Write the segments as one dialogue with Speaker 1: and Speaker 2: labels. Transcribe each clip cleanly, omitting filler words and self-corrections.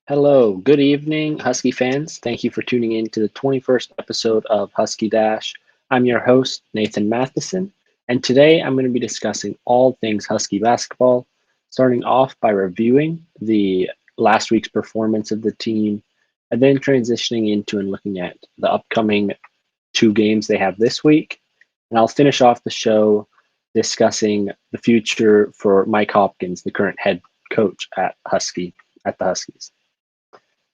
Speaker 1: Hello, good evening, Husky fans. Thank you for tuning in to the 21st episode of Husky Dash. I'm your host, Nathan Mathisen, and today I'm going to be discussing all things Husky basketball, starting off by reviewing the last week's performance of the team, and then transitioning into and looking at the upcoming two games they have this week. And I'll finish off the show discussing the future for Mike Hopkins, the current head coach at the Huskies.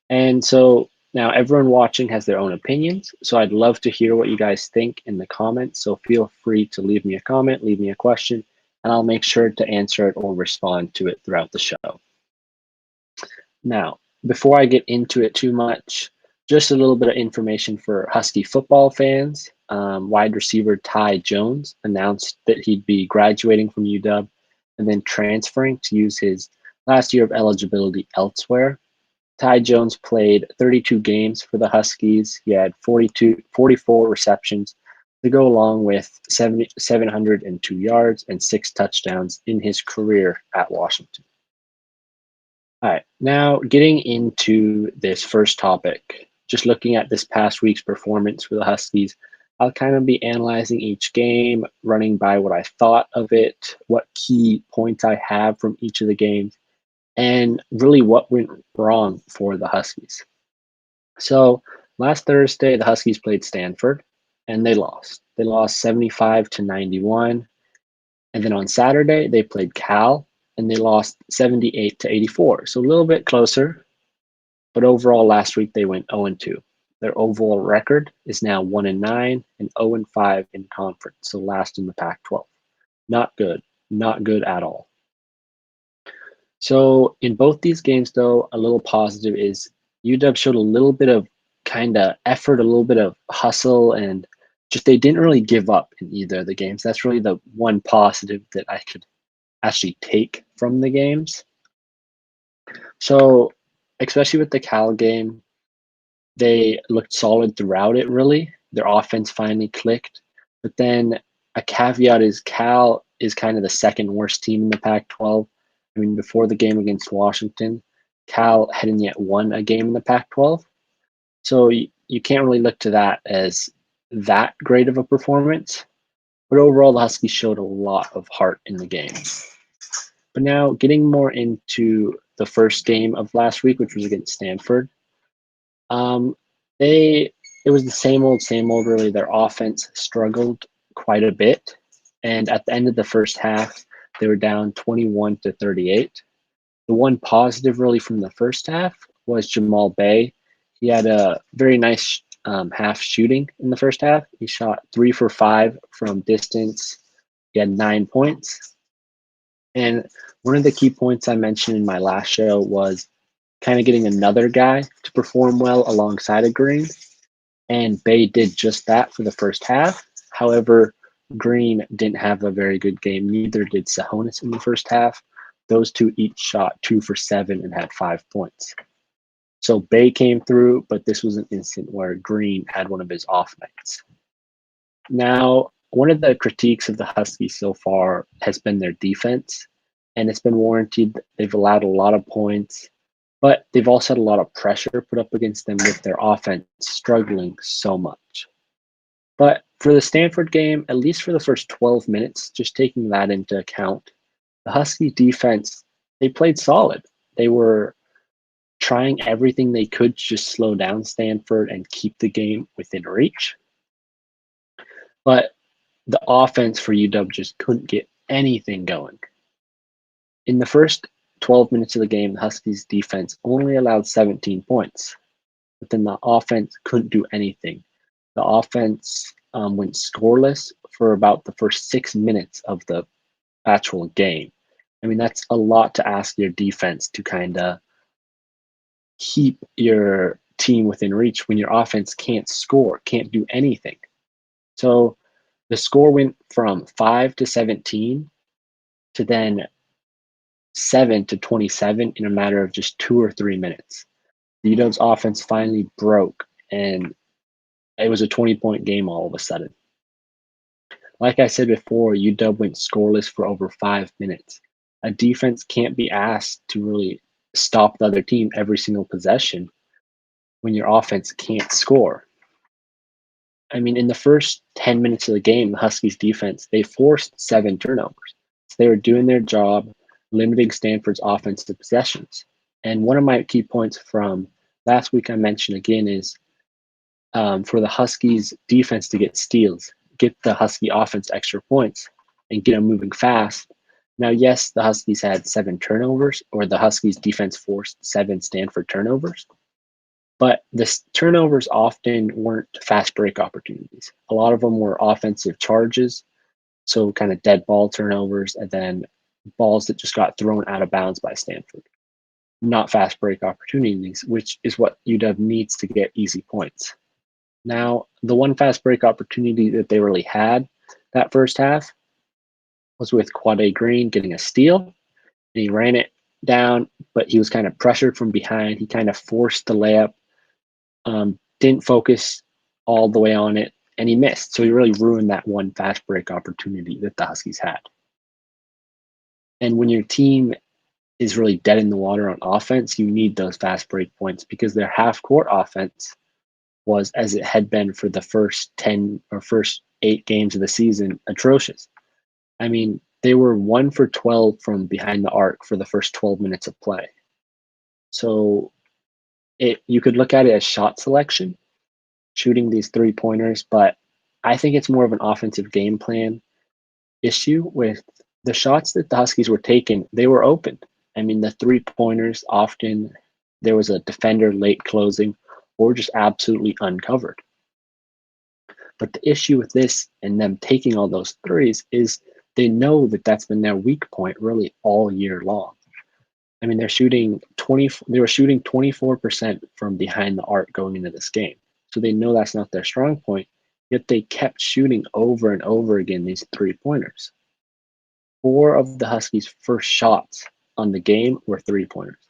Speaker 1: And so now everyone watching has their own opinions. So I'd love to hear what you guys think in the comments. So feel free to leave me a comment, leave me a question, and I'll make sure to answer it or respond to it throughout the show. Now, before I get into it too much, just a little bit of information for Husky football fans. Wide receiver Ty Jones announced that he'd be graduating from UW and then transferring to use his last year of eligibility elsewhere. Ty Jones played 32 games for the Huskies. He had 44 receptions to go along with 702 yards and 6 touchdowns in his career at Washington. All right, now getting into this first topic, just looking at this past week's performance for the Huskies, I'll kind of be analyzing each game, running by what I thought of it, what key points I have from each of the games, and really what went wrong for the Huskies. So last Thursday, the Huskies played Stanford and they lost. They lost 75-91. And then on Saturday, they played Cal and they lost 78-84. So a little bit closer. But overall, last week they went 0-2. Their overall record is now 1-9 and 0-5 in conference. So last in the Pac-12. Not good. Not good at all. So in both these games, though, a little positive is UW showed a little bit of kind of effort, a little bit of hustle, and just they didn't really give up in either of the games. That's really the one positive that I could actually take from the games. So especially with the Cal game, they looked solid throughout it, really. Their offense finally clicked. But then a caveat is Cal is kind of the second worst team in the Pac-12. I mean, before the game against Washington, Cal hadn't yet won a game in the Pac-12. So you can't really look to that as that great of a performance. But overall, the Huskies showed a lot of heart in the game. But now getting more into the first game of last week, which was against Stanford, it was the same old, really. Their offense struggled quite a bit. And at the end of the first half, they were down 21-38. The one positive really from the first half was Jamal Bay. He had a very nice half shooting in the first half. He shot 3 for 5 from distance. He had 9 points. And one of the key points I mentioned in my last show was kind of getting another guy to perform well alongside of Green. And Bay did just that for the first half. However, Green didn't have a very good game. Neither did Sahonis in the first half. Those two each shot 2 for 7 and had 5 points. So Bay came through, but this was an instant where Green had one of his off nights. Now, one of the critiques of the Huskies so far has been their defense, and it's been warranted. They've allowed a lot of points, but they've also had a lot of pressure put up against them with their offense struggling so much. But for the Stanford game, at least for the first 12 minutes, just taking that into account, the Husky defense, they played solid. They were trying everything they could to just slow down Stanford and keep the game within reach. But the offense for UW just couldn't get anything going. In the first 12 minutes of the game, the Huskies defense only allowed 17 points, but then the offense couldn't do anything. The offense went scoreless for about the first 6 minutes of the actual game. I mean, that's a lot to ask your defense to kind of keep your team within reach when your offense can't score, can't do anything. So the score went from 5-17 to then 7-27 in a matter of just 2 or 3 minutes. The UW's offense finally broke, and it was a 20-point game all of a sudden. Like I said before, UW went scoreless for over 5 minutes. A defense can't be asked to really stop the other team every single possession when your offense can't score. I mean, in the first 10 minutes of the game, the Huskies defense, they forced 7 turnovers. So they were doing their job, limiting Stanford's offensive possessions. And one of my key points from last week I mentioned again is for the Huskies defense to get steals, get the Husky offense extra points, and get them moving fast. Now, yes, the Huskies had 7 turnovers, or the Huskies defense forced 7 Stanford turnovers, but the turnovers often weren't fast break opportunities. A lot of them were offensive charges, so kind of dead ball turnovers, and then balls that just got thrown out of bounds by Stanford. Not fast break opportunities, which is what UW needs to get easy points. Now, the one fast break opportunity that they really had that first half was with Quade Green getting a steal, and he ran it down, but he was kind of pressured from behind. He kind of forced the layup, didn't focus all the way on it, and he missed. So he really ruined that one fast break opportunity that the Huskies had. And when your team is really dead in the water on offense, you need those fast break points because their half court offense was, as it had been for the first 10 or first 8 games of the season, atrocious. I mean, they were 1 for 12 from behind the arc for the first 12 minutes of play. So you could look at it as shot selection, shooting these 3-pointers, but I think it's more of an offensive game plan issue with the shots that the Huskies were taking. They were open. I mean, the 3-pointers often there was a defender late closing or just absolutely uncovered. But the issue with this and them taking all those threes is they know that that's been their weak point really all year long. I mean, they were shooting 24% from behind the arc going into this game. So they know that's not their strong point, yet they kept shooting over and over again these 3-pointers. 4 of the Huskies' first shots on the game were 3-pointers.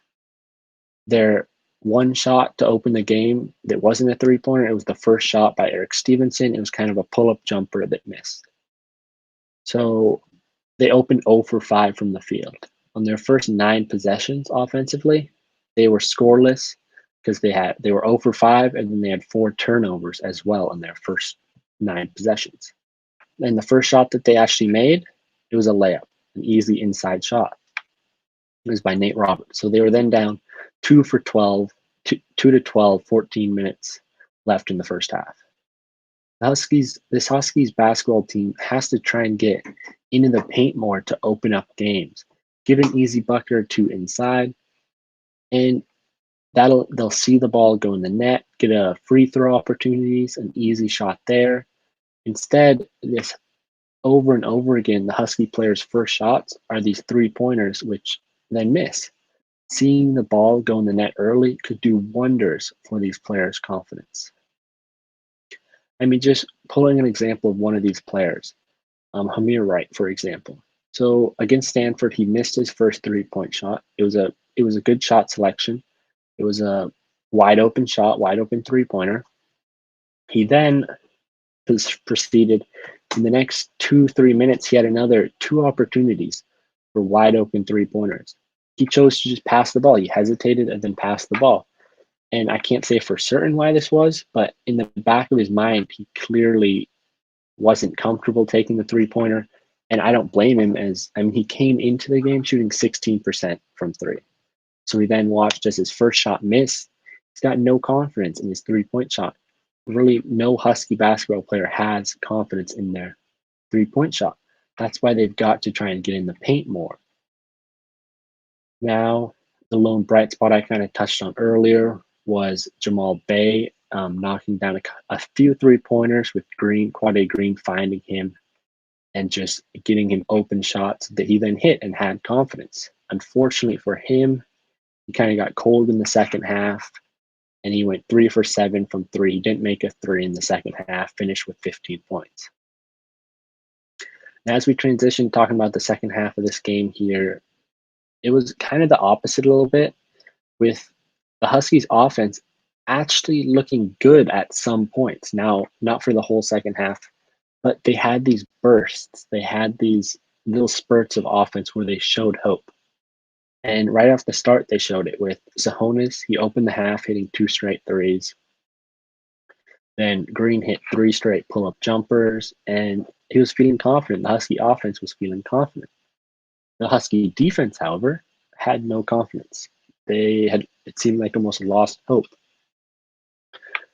Speaker 1: Their one shot to open the game that wasn't a 3-pointer, it was the first shot by Eric Stevenson. It was kind of a pull-up jumper that missed. So they opened 0 for 5 from the field. On their first 9 possessions offensively, they were scoreless because they were 0 for 5, and then they had 4 turnovers as well in their first 9 possessions. And the first shot that they actually made, it was a layup, an easy inside shot. It was by Nate Roberts. So they were then down 2 for 12, 2 to 12, 14 minutes left in the first half. This Huskies basketball team has to try and get into the paint more to open up games. Get an easy bucket or 2 inside, and they'll see the ball go in the net, get a free throw opportunities, an easy shot there. Instead, this over and over again, the Husky players' first shots are these 3-pointers, which they miss. Seeing the ball go in the net early could do wonders for these players' confidence. I mean, just pulling an example of one of these players, Hamir Wright, for example. So against Stanford, he missed his first 3-point shot. It was a good shot selection. It was a wide open shot, wide open 3-pointer. He then proceeded in the next 2-3 minutes. He had another 2 opportunities for wide open 3-pointers. He chose to just pass the ball. He hesitated and then passed the ball. And I can't say for certain why this was, but in the back of his mind, he clearly wasn't comfortable taking the 3-pointer. And I don't blame him, he came into the game shooting 16% from 3. So he then watched as his first shot missed. He's got no confidence in his 3-point shot. Really, no Husky basketball player has confidence in their 3-point shot. That's why they've got to try and get in the paint more. Now, the lone bright spot I kind of touched on earlier was Jamal Bay knocking down a few 3-pointers with Quade Green finding him and just getting him open shots that he then hit and had confidence. Unfortunately for him, he kind of got cold in the second half, and he went 3 for 7 from 3. He didn't make a 3 in the second half, finished with 15 points. Now, as we transition talking about the second half of this game here, it was kind of the opposite a little bit, with the Huskies offense actually looking good at some points. Now, not for the whole second half, but they had these bursts. They had these little spurts of offense where they showed hope. And right off the start, they showed it with Sahonis. He opened the half hitting 2 straight threes. Then Green hit 3 straight pull-up jumpers, and he was feeling confident. The Husky offense was feeling confident. The Husky defense, however, had no confidence. It seemed like almost lost hope.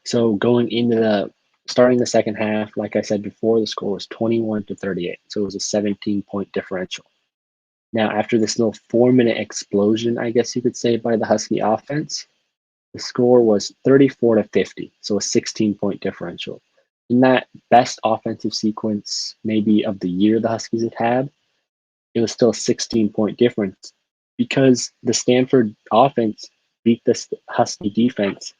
Speaker 1: So going into the starting the second half, like I said before, the score was 21-38. So it was a 17-point differential. Now, after this little 4-minute explosion, I guess you could say, by the Husky offense, the score was 34-50, so a 16-point differential. In that best offensive sequence, maybe of the year the Huskies had, it was still a 16-point difference because the Stanford offense beat the Husky defense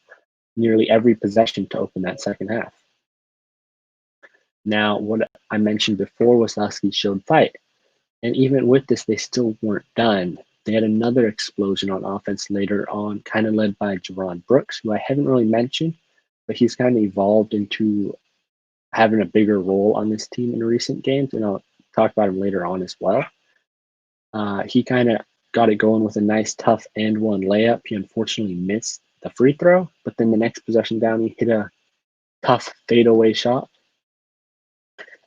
Speaker 1: nearly every possession to open that second half. Now, what I mentioned before was the Huskies showed fight. And even with this, they still weren't done. They had another explosion on offense later on, kind of led by Jeron Brooks, who I haven't really mentioned, but he's kind of evolved into having a bigger role on this team in recent games, and I'll talk about him later on as well. He kind of got it going with a nice, tough and one layup. He unfortunately missed the free throw, but then the next possession down, he hit a tough fadeaway shot.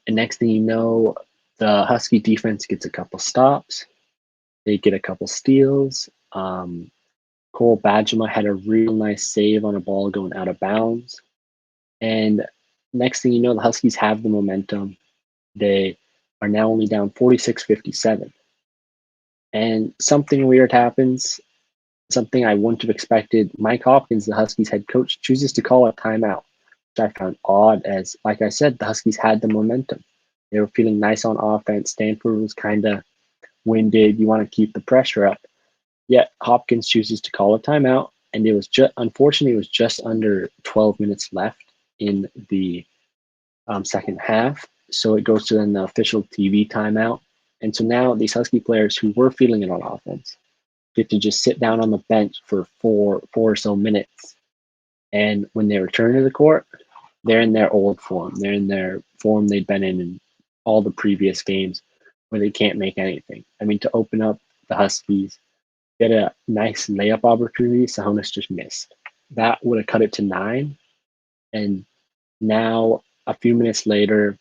Speaker 1: And next thing you know, the Husky defense gets a couple stops. They get a couple steals. Cole Bajema had a real nice save on a ball going out of bounds. And next thing you know, the Huskies have the momentum. They are now only down 46-57. And something weird happens, something I wouldn't have expected. Mike Hopkins, the Huskies head coach, chooses to call a timeout, which I found odd as, like I said, the Huskies had the momentum. They were feeling nice on offense. Stanford was kind of winded. You want to keep the pressure up. Yet Hopkins chooses to call a timeout, and it was unfortunately it was just under 12 minutes left in the second half. So it goes to then the official TV timeout, and so now these Husky players who were feeling it on offense get to just sit down on the bench for four or so minutes, and when they return to the court, they're in their old form. They're in their form they'd been in all the previous games, where they can't make anything. I mean, to open up the Huskies, get a nice layup opportunity, Sahonis just missed. That would have cut it to 9. And now, a few minutes later,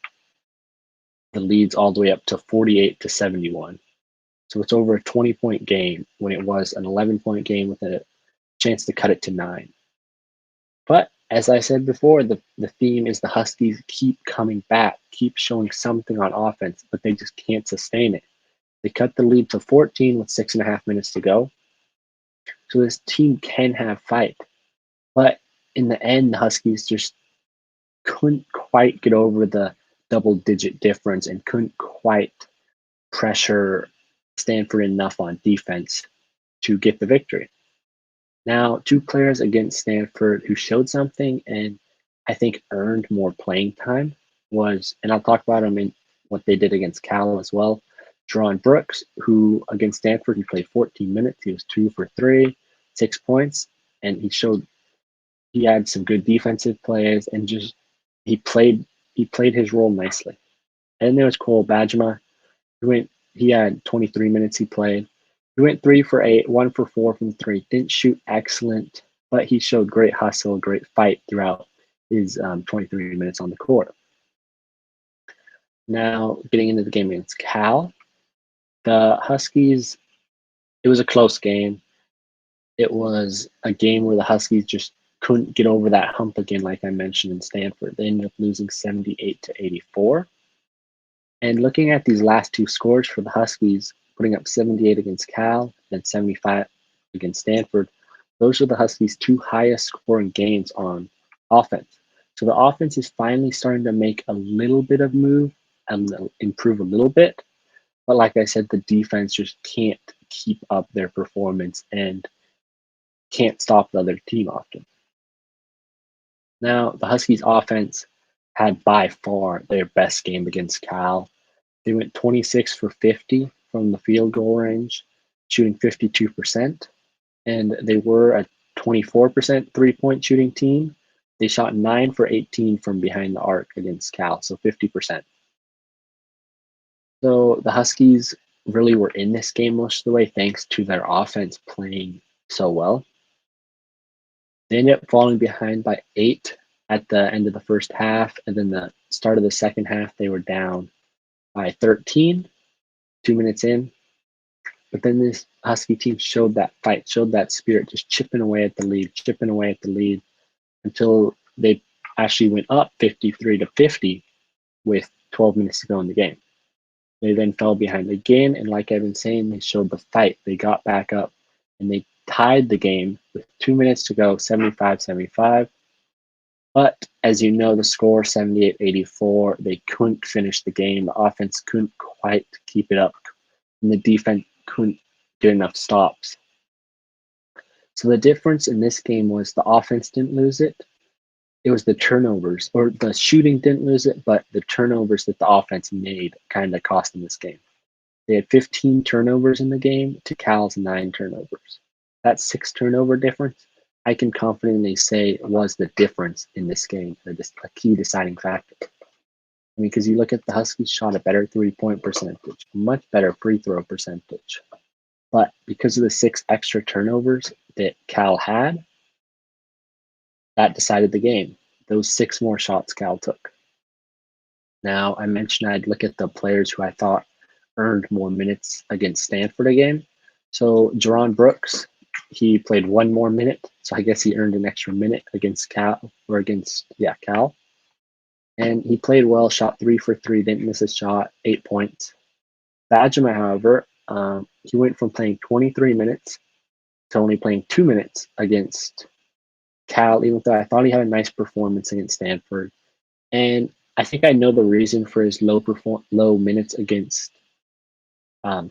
Speaker 1: the lead's all the way up to 48-71. So it's over a 20-point game when it was an 11-point game with a chance to cut it to 9. But as I said before, the theme is the Huskies keep coming back, keep showing something on offense, but they just can't sustain it. They cut the lead to 14 with 6.5 minutes to go. So this team can have fight. But in the end, the Huskies just couldn't quite get over the double-digit difference and couldn't quite pressure Stanford enough on defense to get the victory. Now, 2 players against Stanford who showed something and I think earned more playing time was, and I'll talk about them in what they did against Cal as well, Jeron Brooks, who against Stanford, he played 14 minutes. He was 2 for 3, 6 points, and he had some good defensive plays and just he played his role nicely. And there was Cole Bajema. He had 23 minutes he played. He went 3 for 8, 1 for 4 from 3. Didn't shoot excellent, but he showed great hustle, great fight throughout his 23 minutes on the court. Now, getting into the game against Cal, the Huskies, it was a close game. It was a game where the Huskies just couldn't get over that hump again, like I mentioned in Stanford. They ended up losing 78-84. And looking at these last 2 scores for the Huskies, putting up 78 against Cal and 75 against Stanford, those are the Huskies' 2 highest scoring games on offense. So the offense is finally starting to make a little bit of move and improve a little bit. But like I said, the defense just can't keep up their performance and can't stop the other team often. Now, the Huskies' offense had by far their best game against Cal. They went 26 for 50 from the field goal range, shooting 52%, and they were a 24% three-point shooting team. They shot 9 for 18 from behind the arc against Cal, so 50%. So the Huskies really were in this game most of the way thanks to their offense playing so well. They ended up falling behind by 8 at the end of the first half, and then the start of the second half, they were down by 13, 2 minutes in. But then this Husky team showed that fight, showed that spirit, just chipping away at the lead, until they actually went up 53-50 with 12 minutes to go in the game. They then fell behind again, and like I've been saying, they showed the fight. They got back up, and they tied the game with 2 minutes to go, 75-75. But as you know, the score 78-84, they couldn't finish the game. The offense couldn't quite keep it up, and the defense couldn't get enough stops. So the difference in this game was the offense didn't lose it. It was the turnovers, or the shooting didn't lose it, but the turnovers that the offense made kind of cost them this game. They had 15 turnovers in the game to Cal's 9 turnovers. That 6 turnover difference, I can confidently say, was the difference in this game, or a key deciding factor. I mean, because you look at the Huskies shot a better 3-point percentage, much better free throw percentage. But because of the 6 extra turnovers that Cal had, that decided the game. Those 6 more shots Cal took. Now, I mentioned I'd look at the players who I thought earned more minutes against Stanford again. So Jeron Brooks, he played 1 more minute, so I guess he earned an extra minute against Cal. And he played well, shot 3 for 3, didn't miss a shot, 8 points. Badgema, however, he went from playing 23 minutes to only playing 2 minutes against Cal, even though I thought he had a nice performance against Stanford. And I think I know the reason for his low minutes against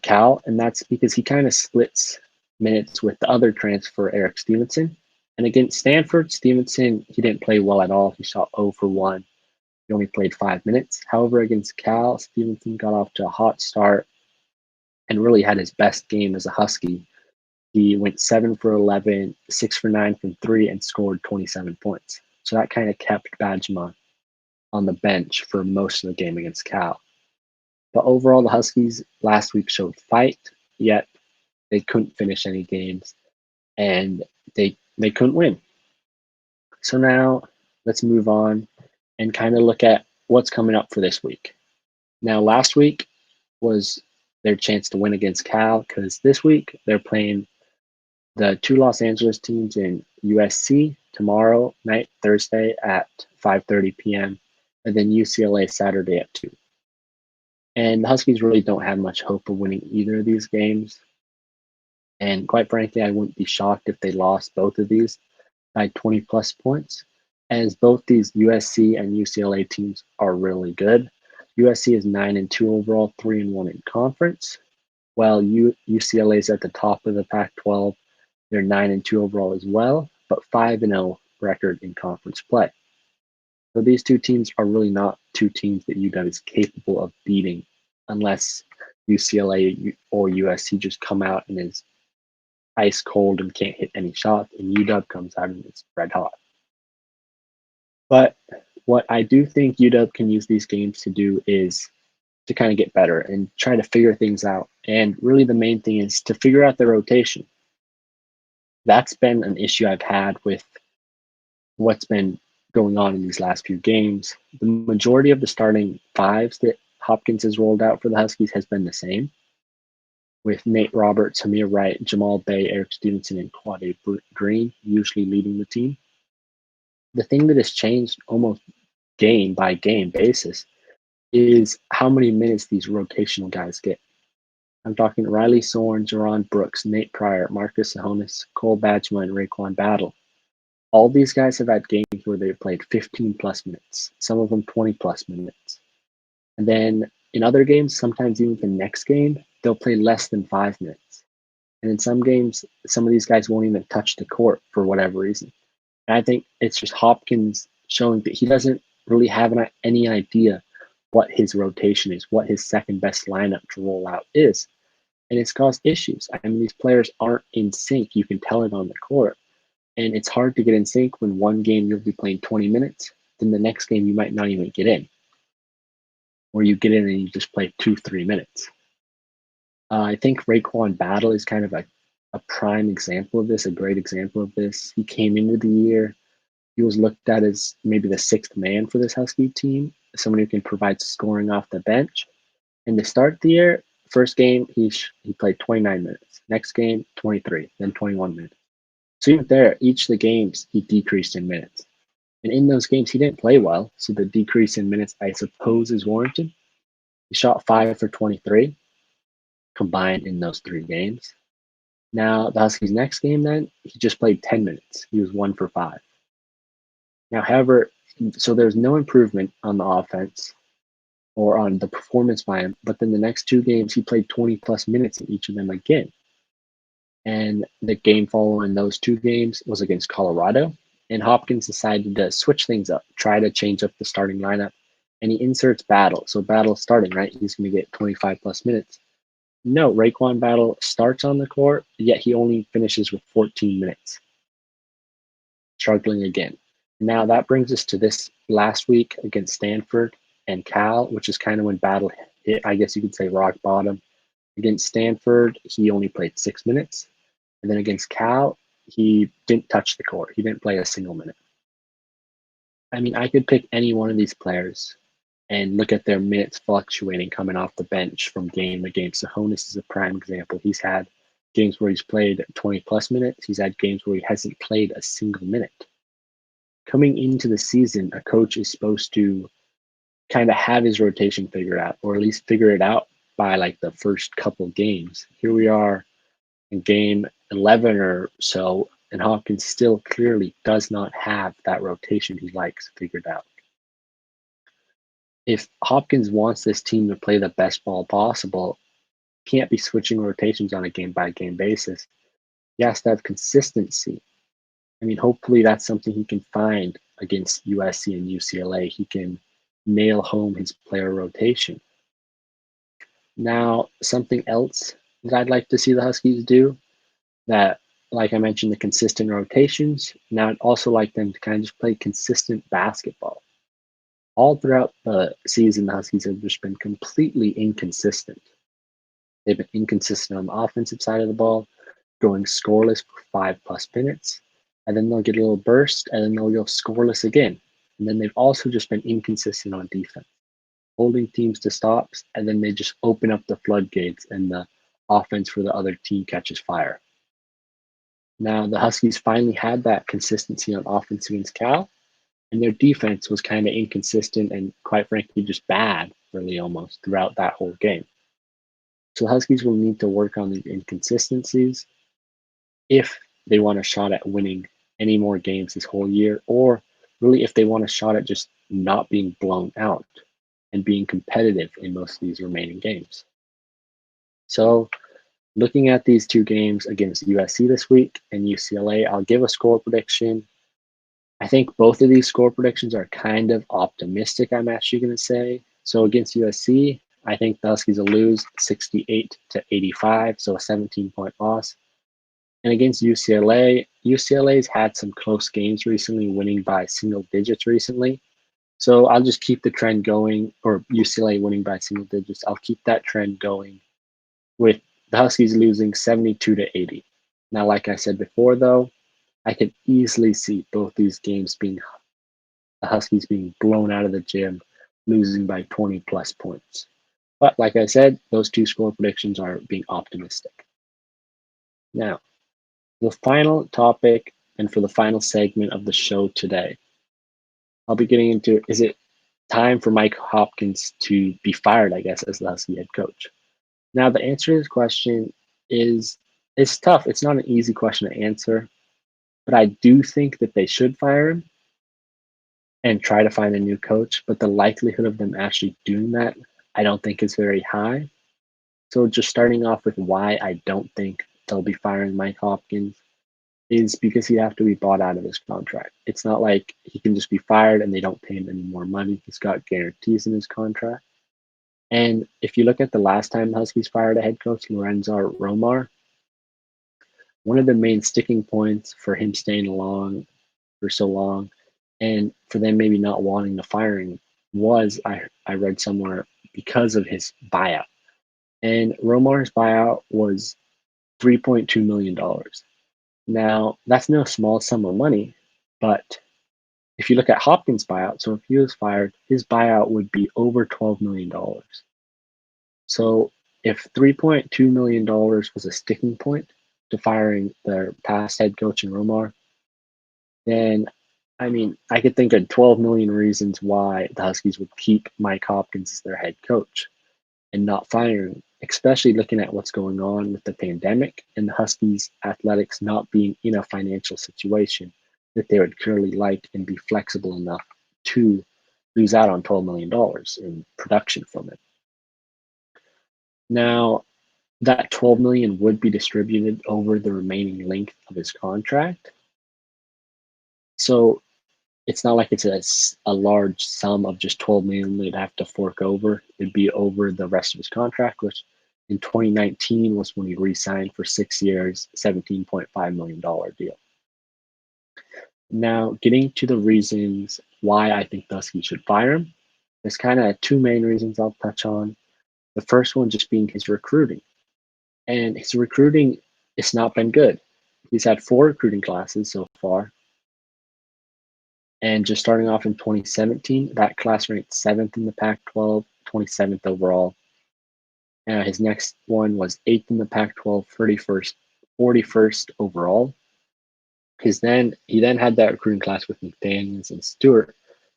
Speaker 1: Cal, and that's because he kind of splits minutes with the other transfer, Eric Stevenson. And against Stanford, Stevenson, he didn't play well at all. He shot 0 for 1. He only played 5 minutes. However, against Cal, Stevenson got off to a hot start and really had his best game as a Husky. He went 7 for 11, 6 for 9 from 3, and scored 27 points. So that kind of kept Badgema on the bench for most of the game against Cal. But overall, the Huskies last week showed fight, yet they couldn't finish any games, and they couldn't win. So now let's move on and kind of look at what's coming up for this week. Now, last week was their chance to win against Cal, because this week they're playing the 2 Los Angeles teams in USC tomorrow night, Thursday at 5:30 p.m., and then UCLA Saturday at 2. And the Huskies really don't have much hope of winning either of these games. And quite frankly, I wouldn't be shocked if they lost both of these by 20 plus points, as both these USC and UCLA teams are really good. USC is 9-2 overall, 3-1 in conference, while UCLA is at the top of the Pac-12. They're 9-2 overall as well, but 5-0 record in conference play. So these 2 teams are really not 2 teams that UW is capable of beating, unless UCLA or USC just come out and is ice cold and can't hit any shots, and UW comes out and it's red hot. But what I do think UW can use these games to do is to kind of get better and try to figure things out. And really the main thing is to figure out their rotation. That's been an issue I've had with what's been going on in these last few games. The majority of the starting 5s that Hopkins has rolled out for the Huskies has been the same, with Nate Roberts, Hamir Wright, Jamal Bay, Eric Stevenson, and Quade Green usually leading the team. The thing that has changed almost game by game basis is how many minutes these rotational guys get. I'm talking Riley Sorn, Jeron Brooks, Nate Pryor, Marcus Sahonis, Cole Badgema, and Raekwon Battle. All these guys have had games where they've played 15 plus minutes, some of them 20 plus minutes. And then in other games, sometimes even the next game, they'll play less than 5 minutes. And in some games, some of these guys won't even touch the court for whatever reason. And I think it's just Hopkins showing that he doesn't really have any idea what his rotation is, what his second best lineup to roll out is. And it's caused issues. I mean, these players aren't in sync. You can tell it on the court. And it's hard to get in sync when one game you'll be playing 20 minutes, then the next game you might not even get in. Or you get in and you just play 2-3 minutes. I think Raekwon Battle is kind of a prime example of this, a great example of this. He came into the year, he was looked at as maybe the sixth man for this Husky team, someone who can provide scoring off the bench. And to start the year, first game, he played 29 minutes. Next game, 23, then 21 minutes. So even there, each of the games, he decreased in minutes. And in those games, he didn't play well. So the decrease in minutes, I suppose, is warranted. He shot 5 for 23 combined in those 3 games. Now, the Huskies' next game, then, he just played 10 minutes. He was 1 for 5. Now, however, so there's no improvement on the offense or on the performance by him. But then the next 2 games, he played 20 plus minutes in each of them again. And the game following those 2 games was against Colorado. And Hopkins decided to switch things up, try to change up the starting lineup. And he inserts Battle. So Battle starting, right? He's going to get 25 plus minutes. No, Raekwon Battle starts on the court, yet he only finishes with 14 minutes, struggling again. Now that brings us to this last week against Stanford and Cal, which is kind of when Battle hit, I guess you could say, rock bottom. Against Stanford, he only played 6 minutes. And then against Cal, he didn't touch the court. He didn't play a single minute. I mean, I could pick any one of these players and look at their minutes fluctuating coming off the bench from game to game. Sahonis is a prime example. He's had games where he's played 20 plus minutes. He's had games where he hasn't played a single minute. Coming into the season, a coach is supposed to kind of have his rotation figured out, or at least figure it out by like the first couple games. Here we are in game 11 or so, and Hopkins still clearly does not have that rotation he likes figured out. If Hopkins wants this team to play the best ball possible, he can't be switching rotations on a game by game basis. He has to have consistency. I mean, hopefully that's something he can find against USC and UCLA. He can nail home his player rotation. Now, something else that I'd like to see the Huskies do that, like I mentioned, the consistent rotations. Now, I'd also like them to kind of just play consistent basketball. All throughout the season, the Huskies have just been completely inconsistent. They've been inconsistent on the offensive side of the ball, going scoreless for 5 plus minutes, and then they'll get a little burst, and then they'll go scoreless again. And then they've also just been inconsistent on defense, holding teams to stops, and then they just open up the floodgates, and the offense for the other team catches fire. Now, the Huskies finally had that consistency on offense against Cal, and their defense was kind of inconsistent and, quite frankly, just bad, really almost throughout that whole game. So the Huskies will need to work on these inconsistencies if they want a shot at winning any more games this whole year, or really if they want a shot at just not being blown out and being competitive in most of these remaining games. So, looking at these 2 games against USC this week and UCLA, I'll give a score prediction. I think both of these score predictions are kind of optimistic, I'm actually going to say. So against USC, I think the Huskies will lose 68-85, so a 17-point loss. And against UCLA, UCLA's had some close games recently, winning by single digits recently. So I'll just keep the trend going, or UCLA winning by single digits. I'll keep that trend going with the Huskies losing 72-80. Now, like I said before, though, I could easily see both these games being the Huskies being blown out of the gym, losing by 20 plus points. But like I said, those 2 score predictions are being optimistic. Now, the final topic and for the final segment of the show today, I'll be getting into, is it time for Mike Hopkins to be fired, I guess, as the Husky head coach? Now, the answer to this question is it's tough. It's not an easy question to answer, but I do think that they should fire him and try to find a new coach. But the likelihood of them actually doing that, I don't think is very high. So just starting off with why I don't think they'll be firing Mike Hopkins is because he'd have to be bought out of his contract. It's not like he can just be fired and they don't pay him any more money. He's got guarantees in his contract. And if you look at the last time the Huskies fired a head coach, Lorenzo Romar, one of the main sticking points for him staying along for so long and for them maybe not wanting to fire him was, I read somewhere, because of his buyout. And Romar's buyout was $3.2 million. Now, that's no small sum of money, but if you look at Hopkins' buyout, so if he was fired, his buyout would be over $12 million. So if $3.2 million was a sticking point to firing their past head coach in Romar, then I mean, I could think of 12 million reasons why the Huskies would keep Mike Hopkins as their head coach and not fire him, especially looking at what's going on with the pandemic and the Huskies athletics not being in a financial situation that they would clearly like and be flexible enough to lose out on $12 million in production from it. Now, that 12 million would be distributed over the remaining length of his contract. So it's not like it's a large sum of just 12 million they'd have to fork over. It'd be over the rest of his contract, which in 2019 was when he re-signed for 6 years, $17.5 million deal. Now, getting to the reasons why I think Dusky should fire him, there's kind of two main reasons I'll touch on. The first one just being his recruiting. And his recruiting has not been good. He's had 4 recruiting classes so far. And just starting off in 2017, that class ranked 7th in the Pac-12, 27th overall. His next one was 8th in the Pac-12, 41st overall. He then had that recruiting class with McDaniels and Stewart,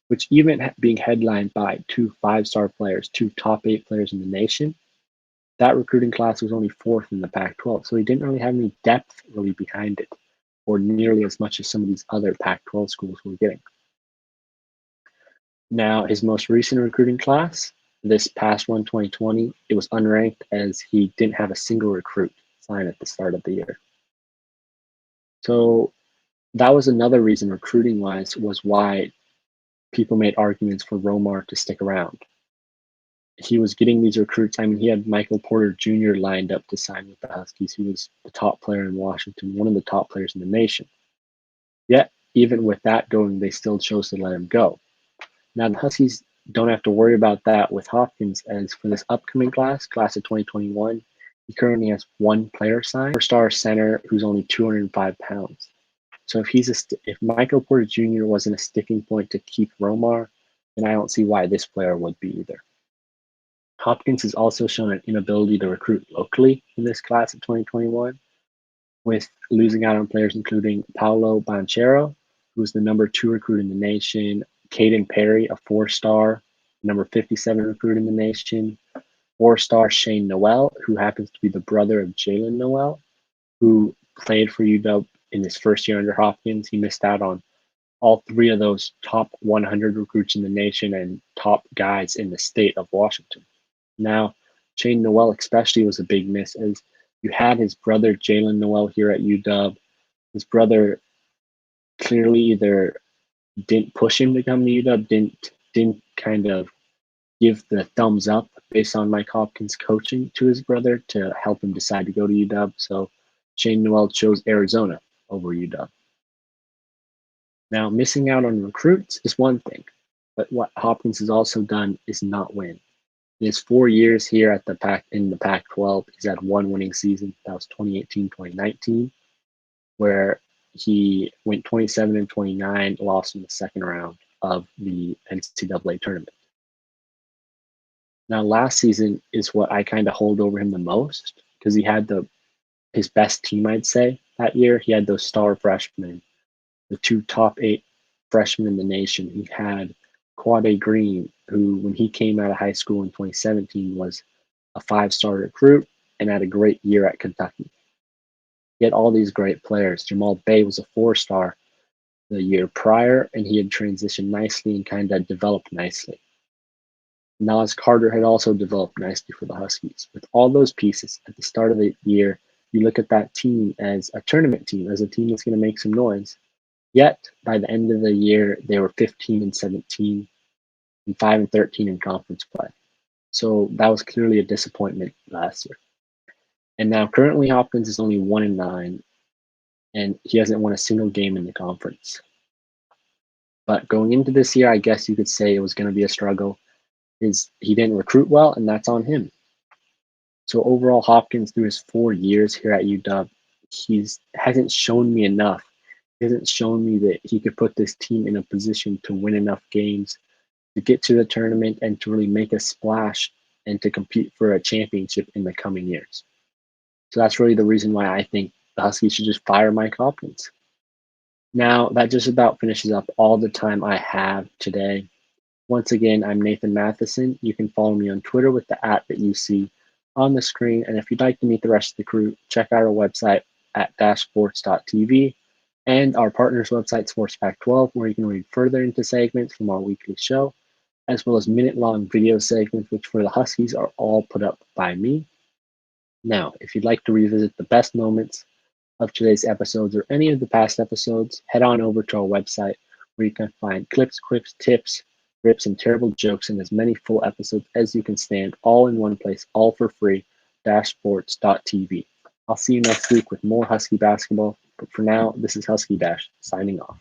Speaker 1: which even being headlined by 2 5-star players, 2 top 8 players in the nation, that recruiting class was only 4th in the Pac-12. So he didn't really have any depth really behind it, or nearly as much as some of these other Pac-12 schools were getting. Now, his most recent recruiting class, this past one, 2020, it was unranked as he didn't have a single recruit sign at the start of the year. So that was another reason, recruiting wise, was why people made arguments for Romar to stick around. He was getting these recruits. I mean, he had Michael Porter Jr. lined up to sign with the Huskies. He was the top player in Washington, one of the top players in the nation. Yet, even with that going, they still chose to let him go. Now, the Huskies don't have to worry about that with Hopkins, as for this upcoming class of 2021, he currently has 1 player signed, 4-star center who's only 205 pounds. So if Michael Porter Jr. wasn't a sticking point to keep Romar, then I don't see why this player would be either. Hopkins has also shown an inability to recruit locally in this class of 2021, with losing out on players including Paolo Banchero, who's the number 2 recruit in the nation, Caden Perry, a 4-star, number 57 recruit in the nation, 4-star Shane Noel, who happens to be the brother of Jalen Noel, who played for UW in his first year under Hopkins. He missed out on all 3 of those top 100 recruits in the nation and top guys in the state of Washington. Now, Shane Noel especially was a big miss, as you had his brother Jalen Noel here at UW. His brother clearly either didn't push him to come to UW, didn't kind of give the thumbs up based on Mike Hopkins coaching to his brother to help him decide to go to UW. So Shane Noel chose Arizona over UW. Now, missing out on recruits is one thing, but what Hopkins has also done is not win. In his 4 years here at the Pac-12, he's had 1 winning season. That was 2018-2019, where he went 27-29, lost in the second round of the NCAA tournament. Now, last season is what I kind of hold over him the most, because he had his best team, I'd say, that year. He had those star freshmen, the 2 top 8 freshmen in the nation. He had Quade Green, who, when he came out of high school in 2017, was a 5-star recruit and had a great year at Kentucky. He had all these great players. Jamal Bay was a 4-star the year prior, and he had transitioned nicely and kind of developed nicely. Nas Carter had also developed nicely for the Huskies. With all those pieces at the start of the year, you look at that team as a tournament team, as a team that's going to make some noise. Yet, by the end of the year, they were 15-17 and 5-13 in conference play. So that was clearly a disappointment last year. And now currently Hopkins is only 1-9, and he hasn't won a single game in the conference. But going into this year, I guess you could say it was going to be a struggle. He didn't recruit well, and that's on him. So overall, Hopkins through his 4 years here at UW, he's hasn't shown me enough. He hasn't shown me that he could put this team in a position to win enough games to get to the tournament and to really make a splash and to compete for a championship in the coming years. So that's really the reason why I think the Huskies should just fire Mike Hopkins. Now, that just about finishes up all the time I have today. Once again, I'm Nathan Mathisen. You can follow me on Twitter with the @ that you see on the screen. And if you'd like to meet the rest of the crew, check out our website at dashsports.tv and our partners website, Sports Pack 12, where you can read further into segments from our weekly show, as well as minute-long video segments, which for the Huskies are all put up by me. Now, if you'd like to revisit the best moments of today's episodes or any of the past episodes, head on over to our website where you can find clips, quips, tips, rips, and terrible jokes and as many full episodes as you can stand, all in one place, all for free, dashsports.tv. I'll see you next week with more Husky basketball, but for now, this is Husky Dash signing off.